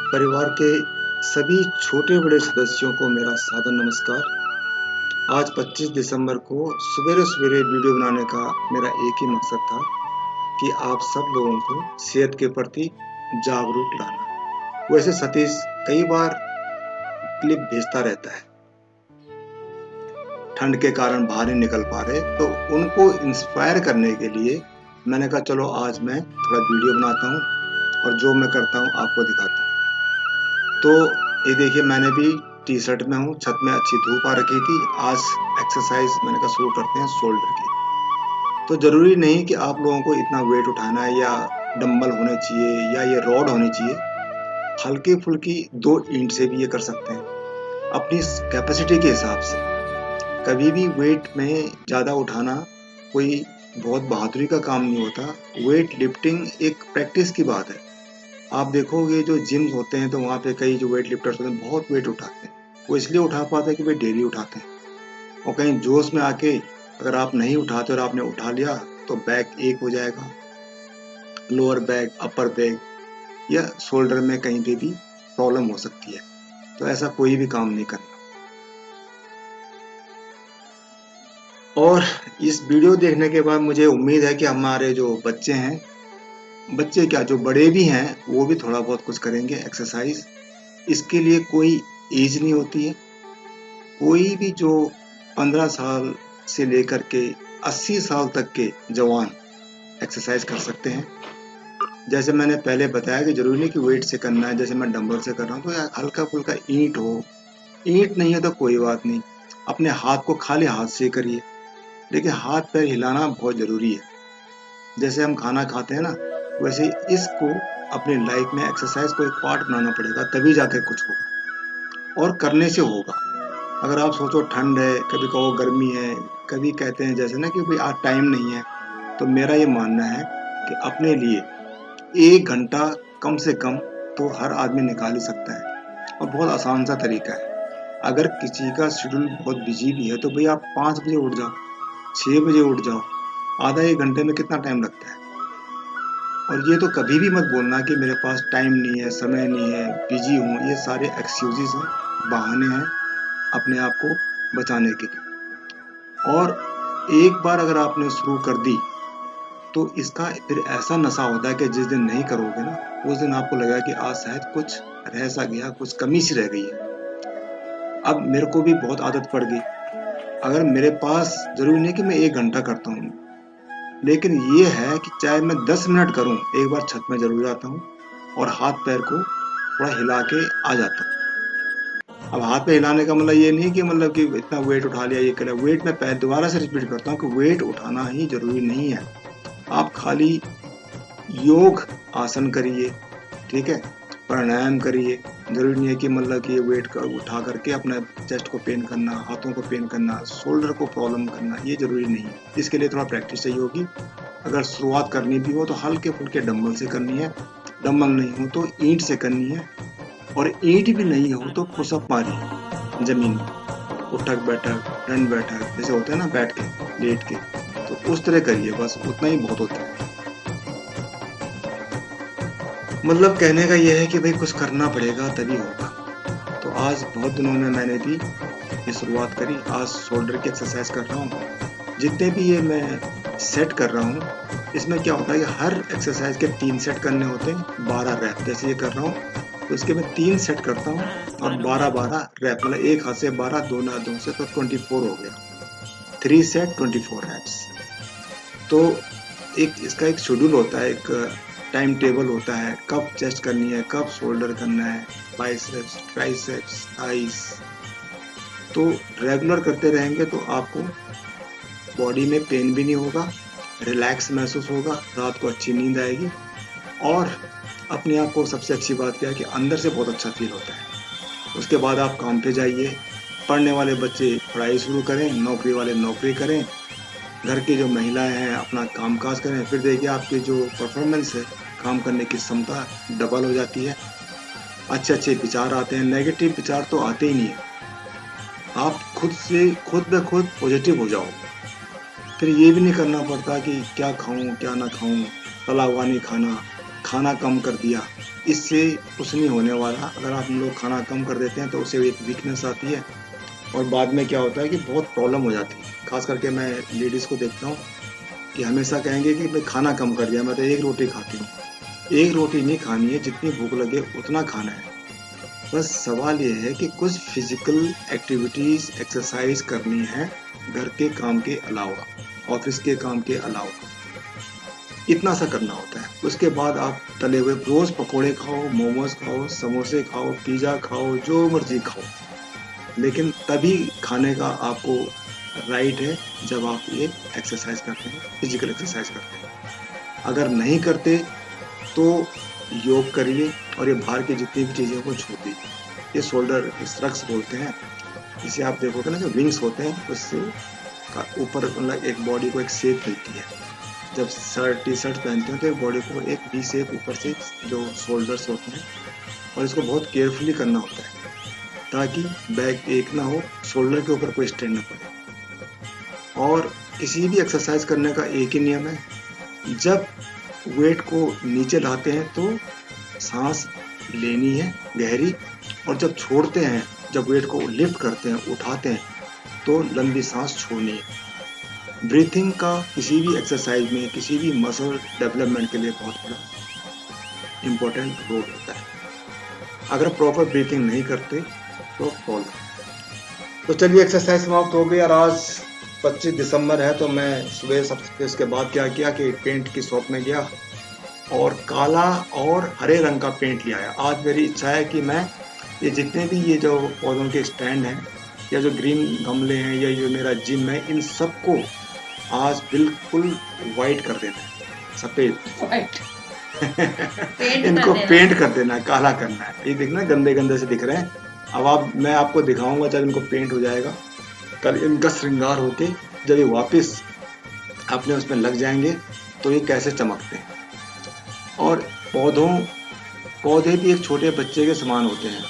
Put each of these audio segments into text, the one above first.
परिवार के सभी छोटे बड़े सदस्यों को मेरा सादर नमस्कार। आज 25 दिसंबर को सवेरे सवेरे वीडियो बनाने का मेरा एक ही मकसद था कि आप सब लोगों को सेहत के प्रति जागरूक लाना। वैसे सतीश कई बार क्लिप भेजता रहता है, ठंड के कारण बाहर नहीं निकल पा रहे, तो उनको इंस्पायर करने के लिए मैंने कहा चलो आज मैं थोड़ा वीडियो बनाता हूँ और जो मैं करता हूँ आपको दिखाता हूँ। तो ये देखिए, मैंने भी टी शर्ट में हूँ, छत में अच्छी धूप आ रखी थी। आज एक्सरसाइज मैंने कहा शुरू करते हैं शोल्डर की। तो जरूरी नहीं कि आप लोगों को इतना वेट उठाना है या डंबल होने चाहिए या ये रॉड होनी चाहिए। हल्की फुल्की 2 ईंट से भी ये कर सकते हैं अपनी कैपेसिटी के हिसाब से। कभी भी वेट में ज़्यादा उठाना कोई बहुत बहादुरी का काम नहीं होता। वेट लिफ्टिंग एक प्रैक्टिस की बात है। आप देखोगे जो जिम्स होते हैं तो वहाँ पे कई जो वेट लिफ्टर्स होते हैं बहुत वेट उठाते हैं। वो इसलिए उठा पाते हैं कि वे डेली उठाते हैं। और कहीं जोश में आके अगर आप नहीं उठाते और आपने उठा लिया तो बैक एक हो जाएगा, लोअर बैक, अपर बैक या शोल्डर में कहीं पे भी प्रॉब्लम हो सकती है। तो ऐसा कोई भी काम नहीं करना। और इस वीडियो देखने के बाद मुझे उम्मीद है कि हमारे जो बच्चे हैं, बच्चे क्या जो बड़े भी हैं, वो भी थोड़ा बहुत कुछ करेंगे एक्सरसाइज। इसके लिए कोई एज नहीं होती है। कोई भी जो 15 साल से लेकर के 80 साल तक के जवान एक्सरसाइज कर सकते हैं। जैसे मैंने पहले बताया कि जरूरी नहीं कि वेट से करना है। जैसे मैं डंबल से कर रहा हूँ तो यार हल्का फुल्का ईंट हो, ईंट नहीं है तो कोई बात नहीं, अपने हाथ को खाली हाथ से करिए। देखिए हाथ पैर हिलाना बहुत ज़रूरी है। जैसे हम खाना खाते हैं ना, वैसे इसको अपनी लाइफ में एक्सरसाइज को एक पार्ट बनाना पड़ेगा, तभी जाकर कुछ होगा और करने से होगा। अगर आप सोचो ठंड है, कभी कहो गर्मी है, कभी कहते हैं जैसे ना कि भाई आज टाइम नहीं है, तो मेरा ये मानना है कि अपने लिए 1 घंटा कम से कम तो हर आदमी निकाल ही सकता है और बहुत आसान सा तरीका है। अगर किसी का शेड्यूल बहुत बिजी भी है तो भाई आप 5 बजे उठ जाओ, 6 बजे उठ जाओ। आधा 1 घंटे में कितना टाइम लगता है। और ये तो कभी भी मत बोलना कि मेरे पास टाइम नहीं है, समय नहीं है, बिजी हूँ। ये सारे एक्सक्यूजेस हैं, बहाने हैं अपने आप को बचाने के लिए। और एक बार अगर आपने शुरू कर दी तो इसका फिर ऐसा नशा होता है कि जिस दिन नहीं करोगे ना, उस दिन आपको लगेगा कि आज शायद कुछ रह सा गया, कुछ कमी सी रह गई है। अब मेरे को भी बहुत आदत पड़ गई। अगर मेरे पास जरूरी नहीं कि मैं 1 घंटा करता हूँ, लेकिन ये है कि चाहे मैं 10 मिनट करूं, एक बार छत में जरूर जाता हूं और हाथ पैर को थोड़ा हिला के आ जाता हूं। अब हाथ पैर हिलाने का मतलब ये नहीं कि मतलब कि इतना वेट उठा लिया, ये कर लिया। वेट में पैर दोबारा से रिपीट करता हूँ कि वेट उठाना ही जरूरी नहीं है। आप खाली योग आसन करिए, ठीक है, प्राणायाम करिए। जरूरी नहीं है कि मतलब कि वेट का उठा करके अपने चेस्ट को पेन करना, हाथों को पेन करना, शोल्डर को प्रॉब्लम करना, ये जरूरी नहीं है। इसके लिए थोड़ा प्रैक्टिस चाहिए होगी। अगर शुरुआत करनी भी हो तो हल्के फुल्के डंबल से करनी है। डंबल नहीं हो तो ईंट से करनी है। और ईंट भी नहीं हो तो पुशअप मारिए जमीन में, उठक बैठक, दंड बैठक जैसे होता है ना, बैठ के लेट के, तो उस तरह करिए। बस उतना ही बहुत होता है। मतलब कहने का यह है कि भाई कुछ करना पड़ेगा तभी होगा। तो आज बहुत दिनों में मैंने भी ये शुरुआत करी। आज शोल्डर की एक्सरसाइज कर रहा हूँ। जितने भी ये मैं सेट कर रहा हूँ, इसमें क्या होता है कि हर एक्सरसाइज के 3 सेट करने होते हैं, 12 रैप। जैसे ये कर रहा हूँ तो इसके मैं 3 सेट करता हूँ और 12-12 रैप, मतलब एक हाथ से 12, दोनों हाथों से तो 24 हो गया। 3 सेट 24 रैप्स। तो एक इसका एक शेड्यूल होता है, एक टाइम टेबल होता है, कब चेस्ट करनी है, कब शोल्डर करना है, बाइसेप्स, ट्राइसेप्स, थाइस। तो रेगुलर करते रहेंगे तो आपको बॉडी में पेन भी नहीं होगा, रिलैक्स महसूस होगा, रात को अच्छी नींद आएगी और अपने आप को सबसे अच्छी बात क्या है कि अंदर से बहुत अच्छा फील होता है। उसके बाद आप काम पे जाइए। पढ़ने वाले बच्चे पढ़ाई शुरू करें, नौकरी वाले नौकरी करें, घर की जो महिलाएं हैं अपना कामकाज करें। फिर देखिए आपकी जो परफॉर्मेंस है, काम करने की क्षमता डबल हो जाती है। अच्छे अच्छे विचार आते हैं, नेगेटिव विचार तो आते ही नहीं है। आप खुद ब खुद पॉजिटिव हो जाओ। फिर ये भी नहीं करना पड़ता कि क्या खाऊं क्या ना खाऊं, तला हुआ नहीं खाना, खाना कम कर दिया, इससे कुछ नहीं होने वाला। अगर आप लोग खाना कम कर देते हैं तो उससे एक वीकनेस आती है और बाद में क्या होता है कि बहुत प्रॉब्लम हो जाती है। खास करके मैं लेडीज़ को देखता हूँ कि हमेशा कहेंगे कि भाई खाना कम कर दिया, मैं तो एक रोटी खाती हूँ। एक रोटी नहीं खानी है, जितनी भूख लगे उतना खाना है। बस सवाल ये है कि कुछ फिजिकल एक्टिविटीज़ एक्सरसाइज करनी है घर के काम के अलावा, ऑफिस के काम के अलावा, इतना सा करना होता है। उसके बाद आप तले हुए रोज़ पकोड़े खाओ, मोमोज खाओ, समोसे खाओ, पिज़्ज़ा खाओ, जो मर्जी खाओ, लेकिन तभी खाने का आपको राइट है जब आप ये एक्सरसाइज करते हैं, फिजिकल एक्सरसाइज करते हैं। अगर नहीं करते तो योग करिए और ये बाहर की जितनी भी चीज़ों को छोड़ दीजिए। ये शोल्डर स्ट्रक्स बोलते हैं, इसे आप देखोगे ना, जो विंग्स होते हैं उससे ऊपर मतलब एक बॉडी को एक शेप मिलती है। जब टी शर्ट पहनते हैं तो एक बॉडी को एक वी शेप ऊपर से जो शोल्डर्स होते हैं, और इसको बहुत केयरफुली करना होता है ताकि बैक एक ना हो, शोल्डर के ऊपर कोई स्ट्रेन ना पड़े। और किसी भी एक्सरसाइज करने का एक ही नियम है, जब वेट को नीचे लाते हैं तो सांस लेनी है गहरी, और जब छोड़ते हैं, जब वेट को लिफ्ट करते हैं, उठाते हैं, तो लंबी सांस छोड़नी है। ब्रीथिंग का किसी भी एक्सरसाइज में, किसी भी मसल डेवलपमेंट के लिए बहुत बड़ा इम्पोर्टेंट रोल होता है। अगर प्रॉपर ब्रीथिंग नहीं करते तो प्रॉब्लम। तो चलिए, एक्सरसाइज समाप्त हो गई और आज 25 दिसंबर है, तो मैं सुबह सबसे इसके बाद क्या किया कि पेंट की शॉप में गया और काला और हरे रंग का पेंट ले आया। आज मेरी इच्छा है कि मैं ये जितने भी ये जो पौधों के स्टैंड हैं या जो ग्रीन गमले हैं या जो मेरा जिम है, इन सबको आज बिल्कुल वाइट कर देना है, सफ़ेद इनको पेंट कर देना है, काला करना है। ये देखना गंदे गंदे से दिख रहे हैं। अब मैं आपको दिखाऊंगा जब इनको पेंट हो जाएगा, कल इनका श्रृंगार होके जब ये वापस अपने उसमें लग जाएंगे तो ये कैसे चमकते हैं। और पौधे भी एक छोटे बच्चे के समान होते हैं।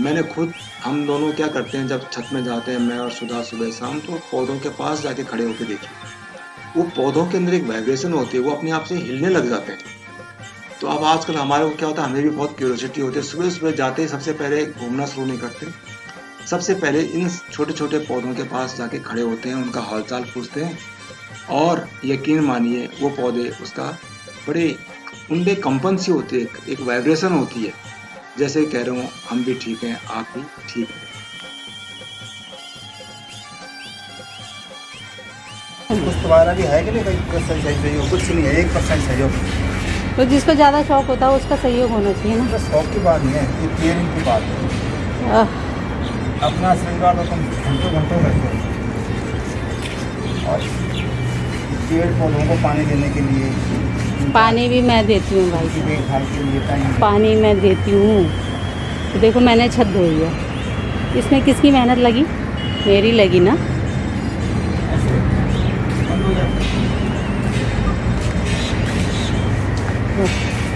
मैंने खुद, हम दोनों क्या करते हैं जब छत में जाते हैं, मैं और सुधा सुबह शाम, तो पौधों के पास जाके खड़े होकर देखिए, वो पौधों के अंदर एक वाइब्रेशन होती है, वो अपने आप से हिलने लग जाते हैं। तो अब आजकल हमारे को क्या होता है, हमें भी बहुत क्यूरियोसिटी होती है, सुबह सुबह जाते ही सबसे पहले घूमना शुरू नहीं करते, सबसे पहले इन छोटे छोटे पौधों के पास जाके खड़े होते हैं, उनका हालचाल पूछते हैं, और यकीन मानिए वो पौधे उसका बड़े, उनपे कंपन सी होती है, एक वाइब्रेशन होती है, जैसे कह रहे हो हम भी ठीक हैं, आप भी ठीक हैं। कुछ तुम्हारा भी है कि नहीं भाई, सहयोग कुछ नहीं है, 1% सहयोग। तो जिसको ज़्यादा शौक होता है उसका सहयोग होना चाहिए ना। शौक की बात नहीं है, ये केयरिंग की बात है। अपना श्रृंगार तो तुम घंटों घंटों करते हो, और पेड़ पौधों को पानी देने के लिए, पानी भी मैं देती हूँ भाई, देखभाल के लिए टाइम पानी मैं देती हूँ। तो देखो मैंने छत धोई है, इसमें किसकी मेहनत लगी? मेरी लगी ना।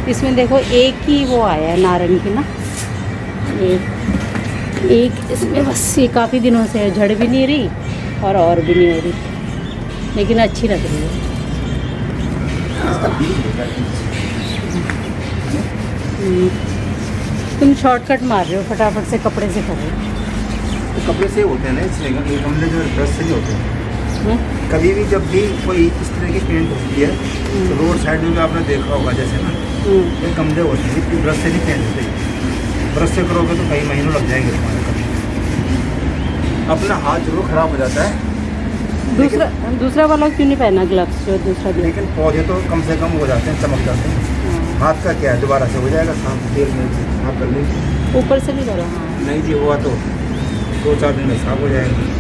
इसमें देखो एक ही वो आया है नारंगी ना, एक इसमें बस, ये काफ़ी दिनों से है, झड़ भी नहीं रही और भी नहीं हो रही, लेकिन अच्छी लग रही है। तुम शॉर्टकट मार रहे हो, फटाफट से कपड़े से कर रहे हो। तो कपड़े से होते हैं ना, इसलिए ये गमले जो ब्रश से ही होते हैं। कभी भी जब भी कोई इस तरह की पेंट होती है तो रोड साइड में भी आपने देखा होगा, जैसे ना ये गमले होते हैं, इसकी ब्रश से नहीं पेंट होते। ब्रश से करोगे तो कई महीनों लग जाएंगे तुम्हारे कभी, अपना हाथ जरूर खराब हो जाता है। दूसरा वाला क्यों नहीं पहना ग्लव्स जो दूसरा दिया? लेकिन पौधे तो कम से कम हो जाते हैं, चमक जाते हैं। हाथ का क्या है, दोबारा से हो जाएगा साफ, तेल में साफ कर लेंगे। ऊपर से नहीं करो। हाँ नहीं जी, हुआ तो 2-4 दिन में साफ हो जाएगा।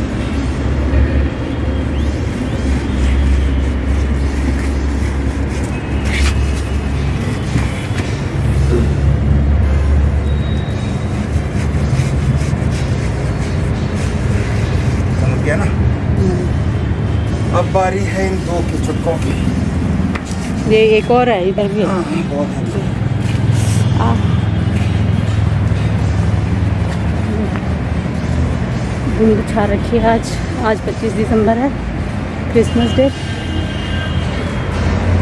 समझ गया ना। अब बारी है इन 2 की छुटकों की। ये एक और है, इधर भी है। हाँ, बहुत है। धुंध छा रखी है आज 25 दिसंबर है, क्रिसमस डे।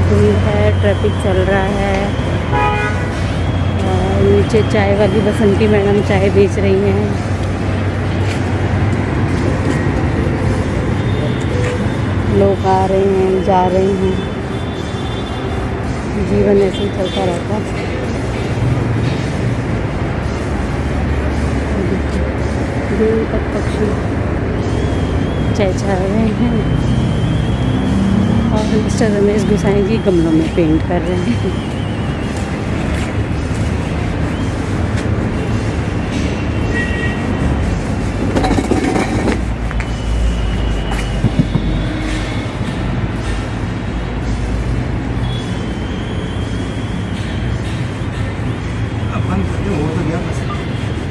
धुंध है, ट्रैफिक चल रहा है। नीचे चाय वाली बसंती मैडम चाय बेच रही हैं। लोग आ रहे हैं, जा रहे हैं, जीवन ऐसे ही चलता रहता है। दूर तक पक्षी चहचहा रहे हैं और मिस्टर रमेश गोसाई जी गमलों में पेंट कर रहे हैं।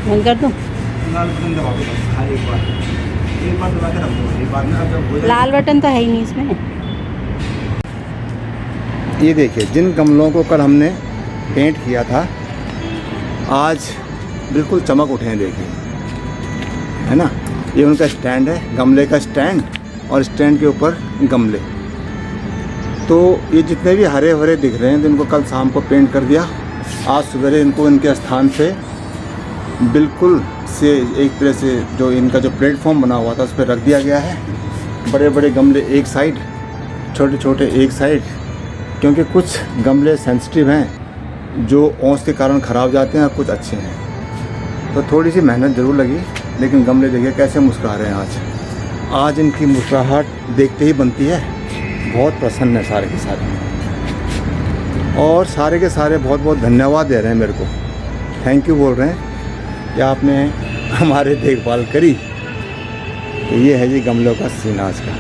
बंद कर दूँ? लाल बटन तो है ही नहीं इसमें। ये देखिए, जिन गमलों को कल हमने पेंट किया था आज बिल्कुल चमक उठे हैं, देखिए, है ना। ये उनका स्टैंड है, गमले का स्टैंड, और स्टैंड के ऊपर गमले। तो ये जितने भी हरे भरे दिख रहे हैं तो इनको कल शाम को पेंट कर दिया। आज सवेरे इनको इनके स्थान से बिल्कुल से एक तरह से जो इनका जो प्लेटफॉर्म बना हुआ था उस पर रख दिया गया है। बड़े बड़े गमले एक साइड, छोटे छोटे एक साइड, क्योंकि कुछ गमले सेंसिटिव हैं जो ओस के कारण ख़राब जाते हैं और कुछ अच्छे हैं। तो थोड़ी सी मेहनत ज़रूर लगी, लेकिन गमले देखिए कैसे मुस्कुरा रहे हैं। आज इनकी मुस्कुराहट देखते ही बनती है। बहुत प्रसन्न है सारे के सारे, और सारे के सारे बहुत बहुत धन्यवाद दे रहे हैं मेरे को, थैंक यू बोल रहे हैं कि आपने हमारे देखभाल करी। तो ये है जी गमलों का सीन आज का।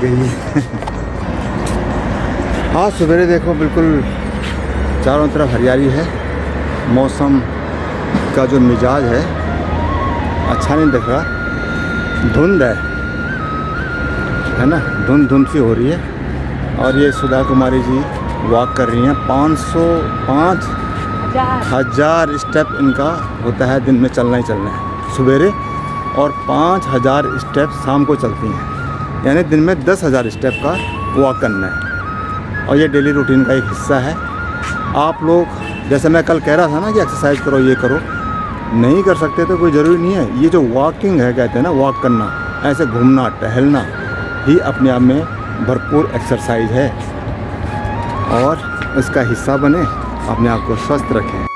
गई आज सवेरे देखो बिल्कुल चारों तरफ हरियाली है। मौसम का जो मिजाज है अच्छा नहीं दिख रहा, धुंध है ना, धुंध सी हो रही है। और ये सुधा कुमारी जी वॉक कर रही हैं। 5,000 स्टेप इनका होता है दिन में, चलना ही चलना है सवेरे, और 5,000 स्टेप शाम को चलती हैं, यानी दिन में 10,000 स्टेप का वॉक करना है। और ये डेली रूटीन का एक हिस्सा है। आप लोग, जैसे मैं कल कह रहा था ना कि एक्सरसाइज करो, ये करो, नहीं कर सकते तो कोई ज़रूरी नहीं है। ये जो वॉकिंग है, कहते हैं ना वॉक करना, ऐसे घूमना टहलना ही अपने आप में भरपूर एक्सरसाइज है। और इसका हिस्सा बने, अपने आप को स्वस्थ रखें।